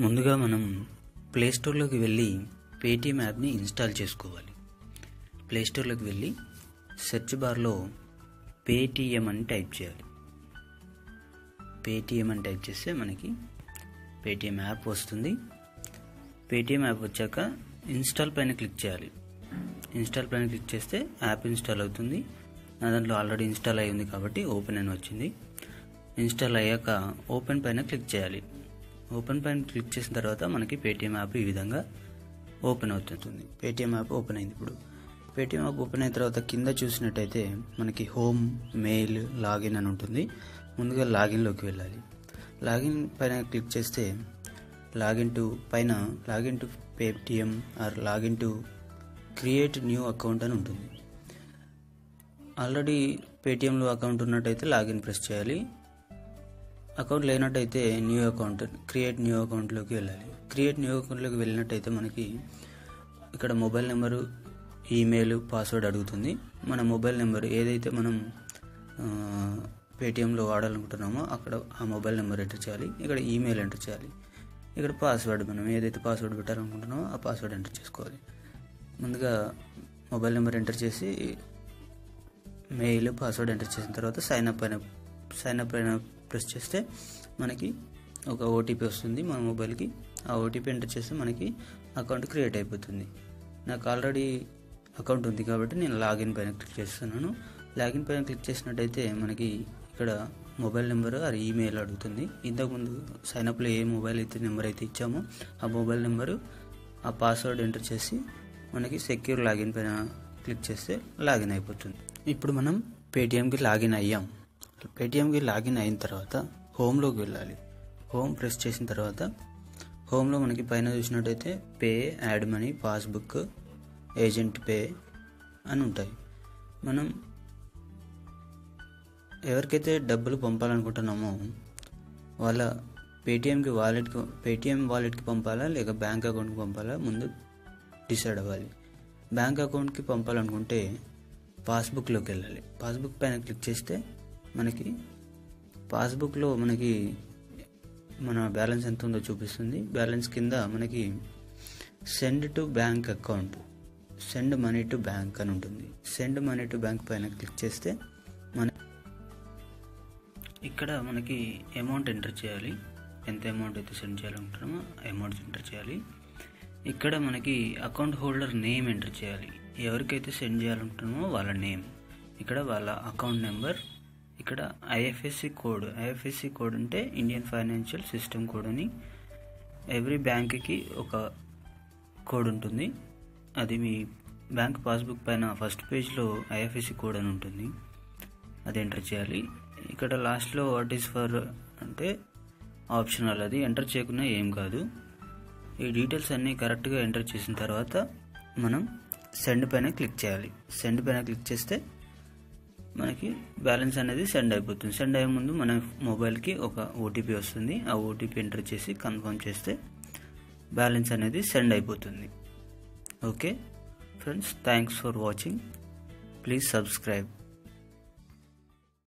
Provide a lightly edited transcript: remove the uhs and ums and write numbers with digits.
ముందుగా మనం ప్లేస్టోర్లోకి వెళ్ళి పేటీఎం యాప్ని ఇన్స్టాల్ చేసుకోవాలి. ప్లేస్టోర్లోకి వెళ్ళి సెర్చ్ బార్లో పేటీఎం అని టైప్ చేయాలి. పేటీఎం అని టైప్ చేస్తే మనకి పేటీఎం యాప్ వస్తుంది. పేటీఎం యాప్ వచ్చాక ఇన్స్టాల్ పైన క్లిక్ చేయాలి. ఇన్స్టాల్ పైన క్లిక్ చేస్తే యాప్ ఇన్స్టాల్ అవుతుంది. నా దాంట్లో ఆల్రెడీ ఇన్స్టాల్ అయ్యింది కాబట్టి ఓపెన్ అని వచ్చింది. ఇన్స్టాల్ అయ్యాక ఓపెన్ పైన క్లిక్ చేయాలి. ఓపెన్ పైన క్లిక్ చేసిన తర్వాత మనకి పేటీఎం యాప్ ఈ విధంగా ఓపెన్ అవుతుంది. పేటీఎం యాప్ ఓపెన్ అయింది. ఇప్పుడు పేటీఎం యాప్ ఓపెన్ అయిన తర్వాత కింద చూసినట్టయితే మనకి హోమ్, మెయిల్, లాగిన్ అని ఉంటుంది. ముందుగా లాగిన్లోకి వెళ్ళాలి. లాగిన్ పైన క్లిక్ చేస్తే login to Paytm or login to create new account అని ఉంటుంది. ఆల్రెడీ పేటీఎంలో అకౌంట్ ఉన్నట్టయితే లాగిన్ ప్రెస్ చేయాలి. అకౌంట్ లేనట్టయితే న్యూ అకౌంట్ క్రియేట్ న్యూ అకౌంట్లోకి వెళ్ళాలి. క్రియేట్ న్యూ అకౌంట్లోకి వెళ్ళినట్టయితే మనకి ఇక్కడ మొబైల్ నెంబరు, ఈమెయిల్, పాస్వర్డ్ అడుగుతుంది. మన మొబైల్ నెంబర్ ఏదైతే మనం పేటీఎంలో వాడాలనుకుంటున్నామో అక్కడ ఆ మొబైల్ నెంబర్ ఎంటర్ చేయాలి. ఇక్కడ ఈమెయిల్ ఎంటర్ చేయాలి. ఇక్కడ పాస్వర్డ్ మనం ఏదైతే పాస్వర్డ్ పెట్టాలనుకుంటున్నామో ఆ పాస్వర్డ్ ఎంటర్ చేసుకోవాలి. ముందుగా మొబైల్ నెంబర్ ఎంటర్ చేసి మెయిల్, పాస్వర్డ్ ఎంటర్ చేసిన తర్వాత సైన్ అప్ పైన ప్రెస్ చేస్తే మనకి ఒక ఓటీపీ వస్తుంది మన మొబైల్కి. ఆ ఓటీపీ ఎంటర్ చేస్తే మనకి అకౌంట్ క్రియేట్ అయిపోతుంది. నాకు ఆల్రెడీ అకౌంట్ ఉంది కాబట్టి నేను లాగిన్ పైన క్లిక్ చేస్తున్నాను. లాగిన్ పైన క్లిక్ చేసినట్టయితే మనకి ఇక్కడ మొబైల్ నెంబర్ అది ఈమెయిల్ అడుగుతుంది. ఇంతకుముందు సైన్అప్లో ఏ మొబైల్ అయితే నెంబర్ అయితే ఇచ్చామో ఆ మొబైల్ నెంబరు, ఆ పాస్వర్డ్ ఎంటర్ చేసి మనకి సెక్యూర్ లాగిన్ పైన క్లిక్ చేస్తే లాగిన్ అయిపోతుంది. ఇప్పుడు మనం పేటీఎంకి లాగిన్ అయ్యాం. పేటీఎంకి లాగిన్ అయిన తర్వాత హోమ్లోకి వెళ్ళాలి. హోమ్ ప్రెస్ చేసిన తర్వాత హోమ్లో మనకి పైన చూసినట్టయితే pay, add money, passbook, agent pay అని ఉంటాయి. మనం ఎవరికైతే డబ్బులు పంపాలనుకుంటున్నామో వాళ్ళ పేటీఎం వాలెట్కి పంపాలా లేక బ్యాంక్ అకౌంట్కి పంపాలా ముందు డిసైడ్ అవ్వాలి. బ్యాంక్ అకౌంట్కి పంపాలనుకుంటే పాస్బుక్లోకి వెళ్ళాలి. పాస్బుక్ పైన క్లిక్ చేస్తే మనకి పాస్బుక్లో మనకి మన బ్యాలెన్స్ ఎంత ఉందో చూపిస్తుంది. బ్యాలెన్స్ కింద మనకి send to bank account, send money to bank అని ఉంటుంది. సెండ్ మనీ టు బ్యాంక్ పైన క్లిక్ చేస్తే ఇక్కడ మనకి అమౌంట్ ఎంటర్ చేయాలి. ఎంత అమౌంట్ అయితే సెండ్ చేయాలనుకుంటున్నామో అమౌంట్ ఎంటర్ చేయాలి. ఇక్కడ మనకి అకౌంట్ హోల్డర్ నేమ్ ఎంటర్ చేయాలి. ఎవరికైతే సెండ్ చేయాలనుకుంటున్నామో వాళ్ళ నేమ్, ఇక్కడ వాళ్ళ అకౌంట్ నెంబర్, ఇక్కడ ఐఎఫ్ఎస్సి కోడ్ అంటే ఇండియన్ ఫైనాన్షియల్ సిస్టమ్ కోడ్ అని. ఎవ్రీ బ్యాంక్కి ఒక కోడ్ ఉంటుంది. అది మీ బ్యాంక్ పాస్బుక్ పైన ఫస్ట్ పేజ్లో ఐఎఫ్ఎస్సి కోడ్ అని ఉంటుంది. అది ఎంటర్ చేయాలి. ఇక్కడ లాస్ట్లో వాట్ ఈస్ ఫర్ అంటే ఆప్షనల్, అది ఎంటర్ చేయకుండా ఏం కాదు. ఈ డీటెయిల్స్ అన్నీ కరెక్ట్గా ఎంటర్ చేసిన తర్వాత మనం సెండ్ పైన క్లిక్ చేయాలి. సెండ్ పైన క్లిక్ చేస్తే మనకి బ్యాలెన్స్ అనేది సెండ్ అయిపోతుంది. సెండ్ అయ్యే ముందు మన మొబైల్కి ఒక ఓటీపీ వస్తుంది. ఆ ఓటీపీ ఎంటర్ చేసి కన్ఫర్మ్ చేస్తే బ్యాలెన్స్ అనేది సెండ్ అయిపోతుంది. Okay friends, thanks for watching. Please subscribe.